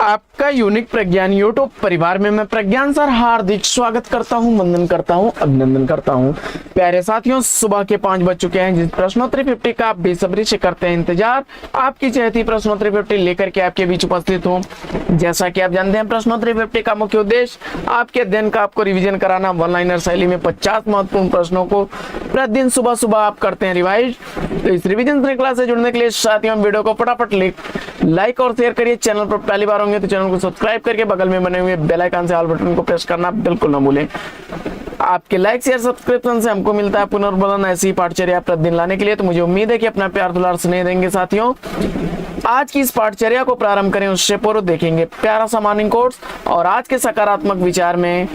आपका यूनिक प्रज्ञान यूट्यूब परिवार में मैं प्रज्ञान सर हार्दिक स्वागत करता हूं, वंदन करता हूं, अभिनंदन करता हूं। प्यारे साथियों, सुबह के 5 बज चुके हैं। जिस प्रश्नोत्तरी 50 का आप बेसब्री से करते हैं इंतजार, आपकी चहती प्रश्नोत्तरी 50 लेकर के आपके बीच उपस्थित हूं। जैसा कि आप जानते हैं, प्रश्नोत्तरी 50 का मुख्य उद्देश्य आपके अध्ययन का आपको रिविजन कराना। वन लाइनर शैली में 50 महत्वपूर्ण प्रश्नों को प्रतिदिन सुबह सुबह आप करते हैं रिवाइज। तो इस रिविजन श्रृंखला से जुड़ने के लिए साथियों वीडियो को फटाफट लाइक और शेयर करिए। चैनल पर पहली बार होंगे तो चैनल को सब्सक्राइब करके बगल में बने हुए बेल आइकन से ऑल बटन को प्रेस करना बिल्कुल ना भूलें। आपके लाइक शेयर सब्सक्रिप्शन से हमको मिलता है पुनर्बलन ऐसी पाठचर्या प्रतिदिन लाने के लिए। तो मुझे उम्मीद है कि अपना प्यार दुलार स्नेह देंगे। साथियों, आज की इस पाठचर्या को प्रारंभ करें उससे पूर्व देखेंगे प्यारा सा मॉर्निंग कोर्स। और आज के सकारात्मक विचार में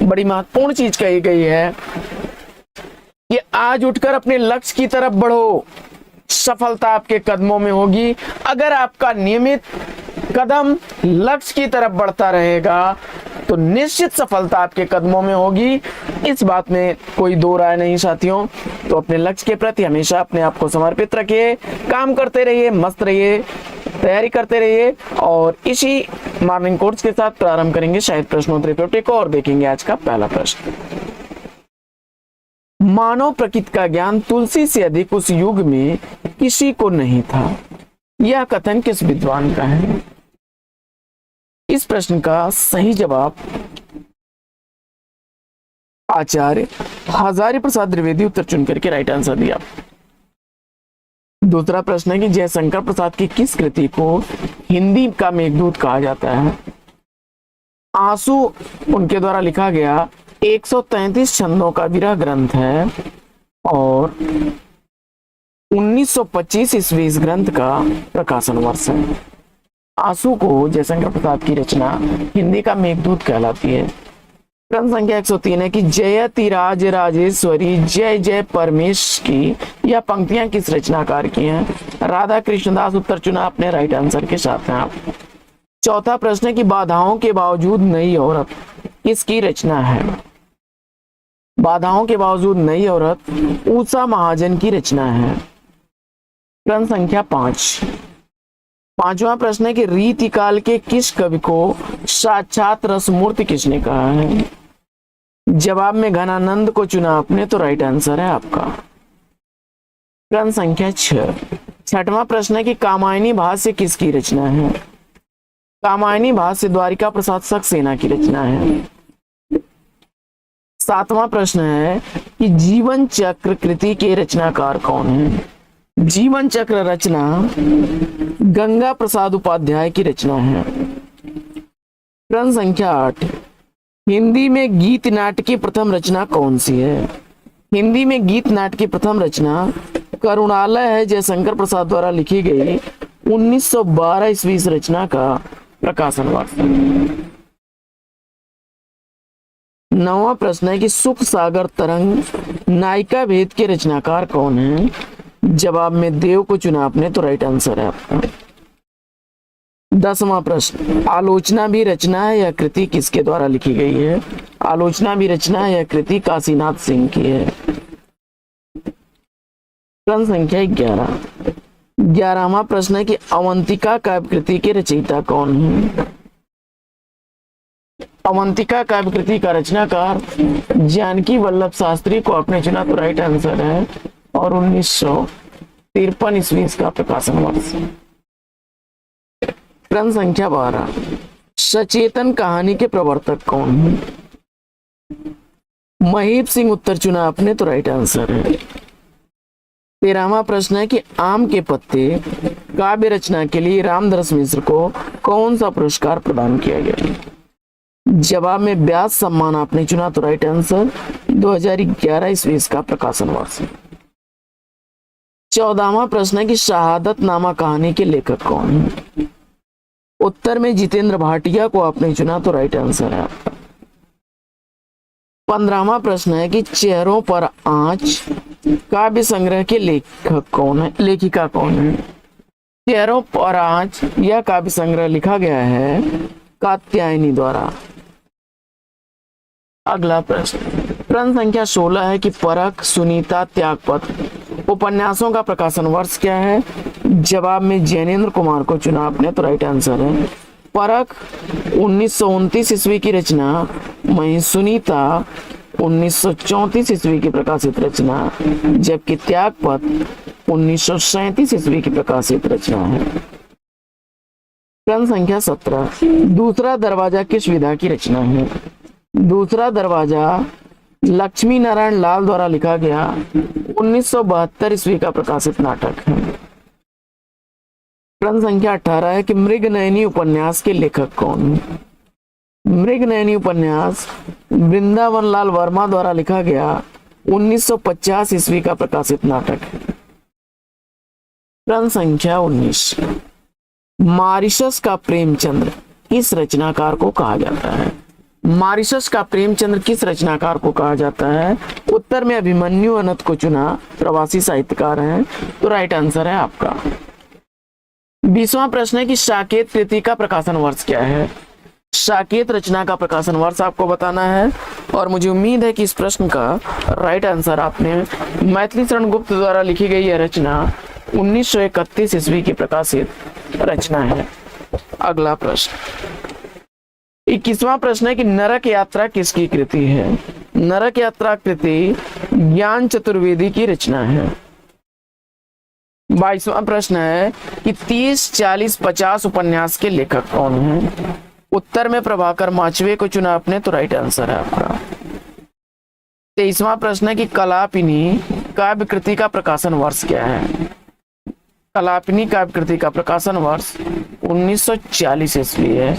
बड़ी महत्वपूर्ण चीज कही गई है कि आज उठकर अपने लक्ष्य की तरफ बढ़ो, सफलता आपके कदमों में होगी। अगर आपका नियमित कदम लक्ष्य की तरफ बढ़ता रहेगा तो निश्चित सफलता आपके कदमों में होगी। इस बात में कोई दो राय नहीं साथियों। तो अपने लक्ष्य के प्रति हमेशा अपने आप को समर्पित रखिए, काम करते रहिए, मस्त रहिए, तैयारी करते रहिए। और इसी मॉर्निंग कोर्स के साथ प्रारंभ करेंगे शायद प्रश्नोत्तरी 50 को और देखेंगे आज का पहला प्रश्न। मानव प्रकृति का ज्ञान तुलसी से अधिक उस युग में किसी को नहीं था। यह कथन किस विद्वान का है? इस प्रश्न का सही जवाब आचार्य हजारी प्रसाद द्विवेदी उत्तर चुन करके राइट आंसर दिया। दूसरा प्रश्न है कि जयशंकर प्रसाद की किस कृति को हिंदी का मेघदूत कहा जाता है? आंसू उनके द्वारा लिखा गया 133 छंदों का विरह ग्रंथ है और 1925 ईस्वी इस ग्रंथ का प्रकाशन वर्ष है। आंसू को जयशंकर प्रसाद की रचना हिंदी का मेघदूत कहलाती है। प्रश्न संख्या 103 है कि जयति राज राजेश्वरी जय जय परमेश की यह पंक्तियां किस रचनाकार की हैं? राधा कृष्णदास उत्तर चुना अपने राइट आंसर के साथ हैं आप। चौथा प्रश्न है कि बाधाओं के बावजूद नई औरत किसकी रचना है? बाधाओं के बावजूद नई औरत ऊषा महाजन की रचना है। प्रश्न संख्या 5। पांचवा प्रश्न है कि रीतिकाल के किस कवि को साक्षात रसमूर्ति किसने कहा है? जवाब में घनानंद को चुना आपने तो राइट आंसर है आपका। प्रश्न संख्या 6। छठवां प्रश्न है कि कामायनी भाष्य किसकी रचना है? कामायनी भाष्य द्वारिका प्रसाद सक्सेना की रचना है। सातवां प्रश्न है कि जीवन चक्र कृति के रचनाकार कौन है? जीवन चक्र रचना गंगा प्रसाद उपाध्याय की रचना है। प्रश्न संख्या 8। हिंदी में गीत नाट्य की प्रथम रचना कौन सी है? हिंदी में गीत नाट्य की प्रथम रचना करुणालय है, जयशंकर प्रसाद द्वारा लिखी गई 1912 ईस्वी इस रचना का प्रकाशन वर्ष। नौवां प्रश्न है कि सुख सागर तरंग नायिका भेद के रचनाकार कौन है? जवाब में देव को चुना आपने तो राइट आंसर है आपका। 10वां प्रश्न, आलोचना भी रचना है यह कृति किसके द्वारा लिखी गई है? आलोचना भी रचना है यह कृति काशीनाथ सिंह की है। प्रश्न संख्या 11। 11वां प्रश्न है कि अवंतिका काव्य कृति के रचयिता कौन है? अवंतिका काव्य कृति का रचनाकार जानकी वल्लभ शास्त्री को आपने चुना तो राइट आंसर है और 1953 ईस्वी इसका प्रकाशन वर्ष। प्रश्न संख्या 12। सचेतन कहानी के प्रवर्तक कौन है? महीप सिंह उत्तर चुना आपने तो राइट आंसर है। 13वां प्रश्न है कि आम के पत्ते काव्य रचना के लिए रामदास मिश्र को कौन सा पुरस्कार प्रदान किया गया? जवाब में व्यास सम्मान आपने चुना तो राइट आंसर 2011 ईस्वी इसका प्रकाशन वर्ष। 14वां प्रश्न है कि शहादत नामा कहानी के लेखक कौन है? उत्तर में जितेंद्र भाटिया को आपने चुना तो राइट आंसर है आपका। 15वां प्रश्न है कि चेहरों पर आंच काव्य संग्रह के लेखक कौन है? लेखिका कौन है? चेहरों पर आंच यह काव्य संग्रह लिखा गया है कात्यायनी द्वारा। अगला प्रश्न प्रश्न संख्या 16 है कि परख, सुनीता, त्यागपत्र उपन्यासों का प्रकाशन वर्ष क्या है? जवाब में जैनेन्द्र कुमार को चुना आपने तो राइट आंसर है परख 1929 ईस्वी की रचना, वहीं सुनीता 1934 ईस्वी की प्रकाशित रचना, जबकि त्यागपत 1937 ईस्वी की प्रकाशित रचना है। प्रश्न संख्या 17, दूसरा दरवाजा किस विधा की रचना है? दूसरा दरवाजा लक्ष्मी नारायण लाल द्वारा लिखा गया 1972 ईस्वी का प्रकाशित नाटक है। प्रश्न संख्या 18 है कि मृगनयनी उपन्यास के लेखक कौन है? मृगनयनी उपन्यास वृंदावन लाल वर्मा द्वारा लिखा गया 1950 ईस्वी का प्रकाशित नाटक है। प्रश्न संख्या 19, मॉरिशस का प्रेमचंद्र किस रचनाकार को कहा जाता है? मॉरिशस का प्रेमचंद्र किस रचनाकार को कहा जाता है? उत्तर में अभिमन्यु अनंत को चुना, प्रवासी साहित्यकार हैं, तो राइट आंसर है आपका। 20वां प्रश्न है कि साकेत कृति का प्रकाशन वर्ष क्या है? साकेत रचना का प्रकाशन वर्ष आपको बताना है और मुझे उम्मीद है कि इस प्रश्न का राइट आंसर आपने मैथिली शरण गुप्त द्वारा लिखी गई यह रचना 1931 ईस्वी की प्रकाशित रचना है। अगला प्रश्न 21वां प्रश्न है कि नरक यात्रा किसकी कृति है? नरक यात्रा कृति ज्ञान चतुर्वेदी की रचना है। 22वां प्रश्न है कि 30, 40, 50 उपन्यास के लेखक कौन हैं? उत्तर में प्रभाकर माचवे को चुना आपने, तो राइट आंसर है आपका। 23वां प्रश्न है कि कलापिनी काव्य कृति का प्रकाशन वर्ष क्या है? कलापिनी काव्य कृति का प्रकाशन वर्ष 1940 ईस्वी है।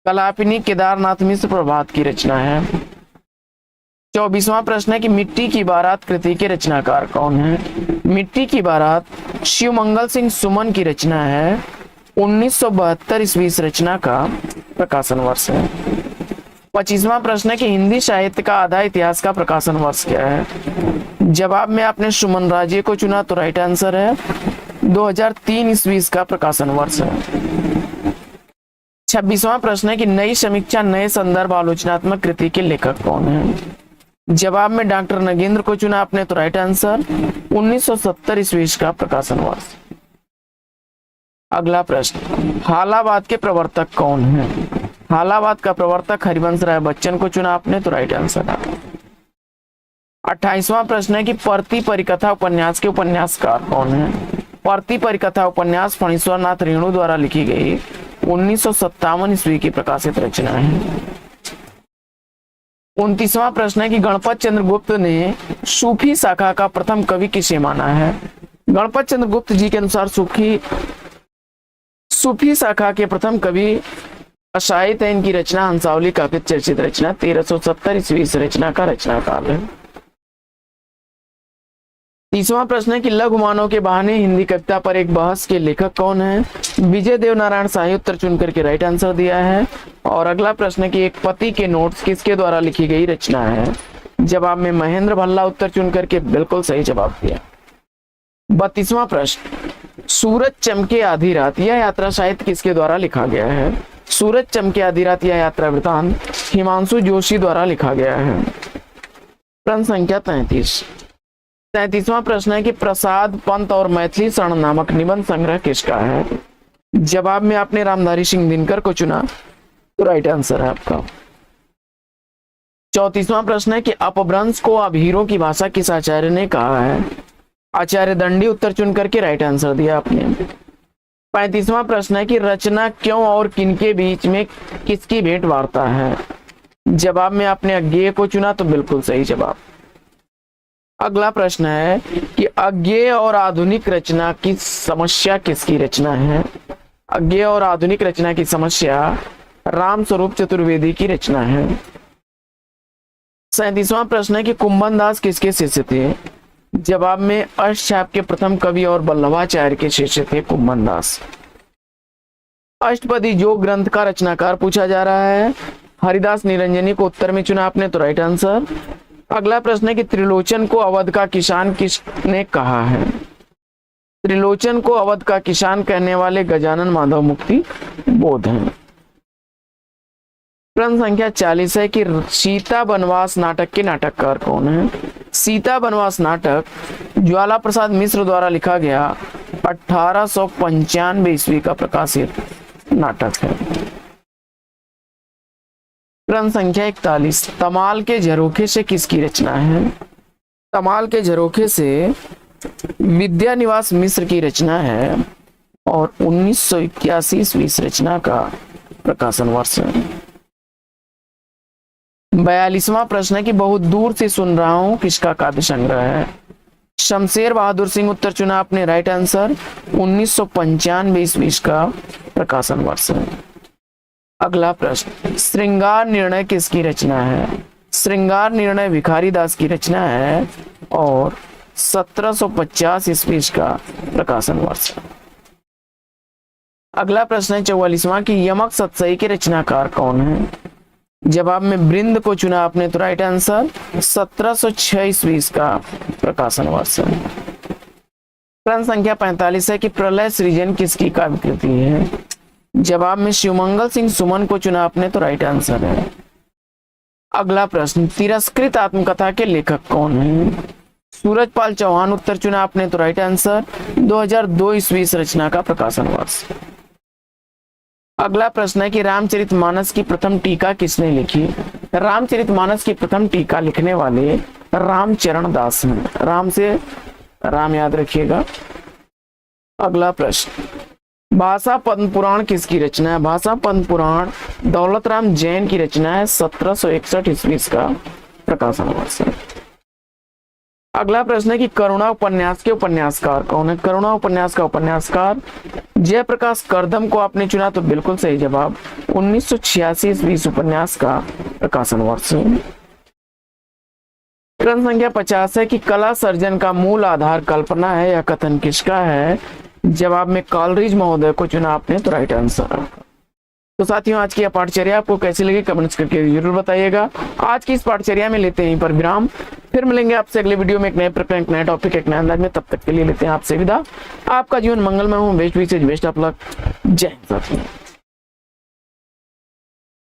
कलापिनी केदारनाथ मिश्र प्रभात की रचना है। 24वां प्रश्न है कि मिट्टी की बारात कृति के रचनाकार कौन है? मिट्टी की बारात शिवमंगल सिंह सुमन की रचना है। 1972 ईस्वी इस रचना का प्रकाशन वर्ष है। 25वां प्रश्न है कि हिंदी साहित्य का आधा इतिहास का प्रकाशन वर्ष क्या है? जवाब में आपने सुमन राजे को चुना, तो राइट आंसर है 2003 ईस्वी इसका प्रकाशन वर्ष है। 26वां प्रश्न है कि नई समीक्षा नए संदर्भ आलोचनात्मक कृति के लेखक कौन है? जवाब में डॉक्टर नगेंद्र को चुना आपने, तो राइट आंसर 1970 ईस्वी का प्रकाशन वर्ष। अगला प्रश्न, हालाबाद के प्रवर्तक कौन है? हालाबाद का प्रवर्तक हरिवंश राय बच्चन को चुना आपने, तो राइट आंसर है। 28वां प्रश्न है कि परती परिकथा उपन्यास के उपन्यासकार कौन है? परती परिकथा उपन्यास फणीश्वर नाथ रेणु द्वारा लिखी गई 1957 ईस्वी की प्रकाशित रचना है। 29वां प्रश्न है कि गणपत चंद्र गुप्त ने सूफी शाखा का प्रथम कवि किसे माना है? गणपत चंद्र गुप्त जी के अनुसार सूफी शाखा के प्रथम कवि अशायत है। इनकी रचना हंसावली काफी चर्चित रचना 1370 ईस्वी इस रचना का रचनाकार है। 30वां प्रश्न है कि लघु मानव के बहाने हिंदी कविता पर एक बहस के लेखक कौन है? विजय देव नारायण शाही उत्तर चुनकर के राइट आंसर दिया है। और अगला प्रश्न है कि एक पति के नोट्स किसके द्वारा लिखी गई रचना है? जवाब में महेंद्र भल्ला उत्तर चुनकर के बिल्कुल सही जवाब दिया। 32वां प्रश्न, सूरज चमके आधी रात यह यात्रा साहित्य किसके द्वारा लिखा गया है? सूरज चमके आधी रात यह यात्रा वृतांत हिमांशु जोशी द्वारा लिखा गया है। प्रश्न संख्या 33वां प्रश्न है कि प्रसाद पंत और मैथिली शरण नामक निबंध संग्रह किसका है? जवाब में आपने रामधारी सिंह दिनकर को चुना, तो राइट आंसर है आपका। 34वां प्रश्न है कि अपभ्रंश को अभीरों की भाषा किस आचार्य ने कहा है? आचार्य दंडी उत्तर चुन करके राइट आंसर दिया आपने। 35वां प्रश्न है कि रचना क्यों और किनके बीच में किसकी भेंट वार्ता है? जवाब में आपने अज्ञेय को चुना, तो बिल्कुल सही जवाब। अगला प्रश्न है कि अज्ञेय और आधुनिक रचना की समस्या किसकी रचना है? अज्ञेय और आधुनिक रचना की समस्या राम स्वरूप चतुर्वेदी की रचना है। 37वां प्रश्न है कि कुंभन दास किसके शिष्य थे? जवाब में अष्टछाप के प्रथम कवि और वल्लभाचार्य के शिष्य थे कुंभन दास। अष्टपदी योग ग्रंथ का रचनाकार पूछा जा रहा है। हरिदास निरंजनी को उत्तर में चुना आपने, तो राइट आंसर। अगला प्रश्न है कि त्रिलोचन को अवध का किसान किसने कहा है? त्रिलोचन को अवध का किसान कहने वाले गजानन माधव मुक्ति बोध हैं। प्रश्न संख्या 40 है कि सीता बनवास नाटक के नाटककार कौन है? सीता बनवास नाटक ज्वाला प्रसाद मिश्र द्वारा लिखा गया 1895 ईस्वी का प्रकाशित नाटक है। प्रश्न संख्या 41, तमाल के झरोखे से किसकी रचना है? तमाल के झरोखे से विद्यानिवास मिश्र की रचना है और 1981 ईस्वी इस रचना का प्रकाशन वर्ष है। 42वां प्रश्न है कि बहुत दूर से सुन रहा हूं किसका काव्य संग्रह है? शमशेर बहादुर सिंह उत्तर चुना आपने, राइट आंसर। 1995 ईस्वी का प्रकाशन वर्ष है। अगला प्रश्न, श्रृंगार निर्णय किसकी रचना है? श्रृंगार निर्णय भिखारी दास की रचना है और 1750 ईस्वी का प्रकाशन वर्ष है। अगला प्रश्न है 44वां कि यमक सतसई के रचनाकार कौन है? जवाब में वृंद को चुना आपने, तो राइट आंसर 1706 ईस्वी का प्रकाशन वर्ष है। प्रश्न संख्या 45 है कि प्रलय सृजन किसकी काव्य कृति है? जवाब में शिवमंगल सिंह सुमन को चुना आपने, तो राइट आंसर है। अगला प्रश्न, तिरस्कृत आत्मकथा के लेखक कौन है? सूरजपाल चौहान उत्तर चुना आपने, तो राइट आंसर। 2002 ईस्वी इस रचना का प्रकाशन वर्ष। अगला प्रश्न है कि रामचरितमानस की प्रथम टीका किसने लिखी? रामचरितमानस की प्रथम टीका लिखने वाले रामचरण दास हैं। राम से राम याद रखिएगा। अगला प्रश्न, भाषा पद्म पुराण किसकी रचना है? भाषा पद्म पुराण दौलत राम जैन की रचना है। 1761 ईस्वी का प्रकाशन वर्ष है। अगला प्रश्न है कि करुणा उपन्यास के उपन्यासकार कौन है? करुणा उपन्यास का उपन्यासकार जयप्रकाश करदम को आपने चुना, तो बिल्कुल सही जवाब। 1986 ईस्वी उपन्यास का प्रकाशन वर्ष है। प्रश्न संख्या 50 है कि कला सर्जन का मूल आधार कल्पना है, यह कथन किसका है? जवाब में कॉलरिज महोदय को चुना आपने, तो राइट आंसर। तो साथियों, आज की यह पाठचर्या आपको कैसी लगी कमेंट्स करके जरूर बताइएगा। आज की इस पाठचर्या में लेते हैं यहीं पर विराम, फिर मिलेंगे आपसे अगले वीडियो में एक नए प्रकरण, एक नए टॉपिक, एक नए अंदाज में। तब तक के लिए लेते हैं आपसे विदा। आपका जीवन मंगलमय हो, बेस्ट विशेष बेस्ट ऑफ लक। जय हिंद साथियों।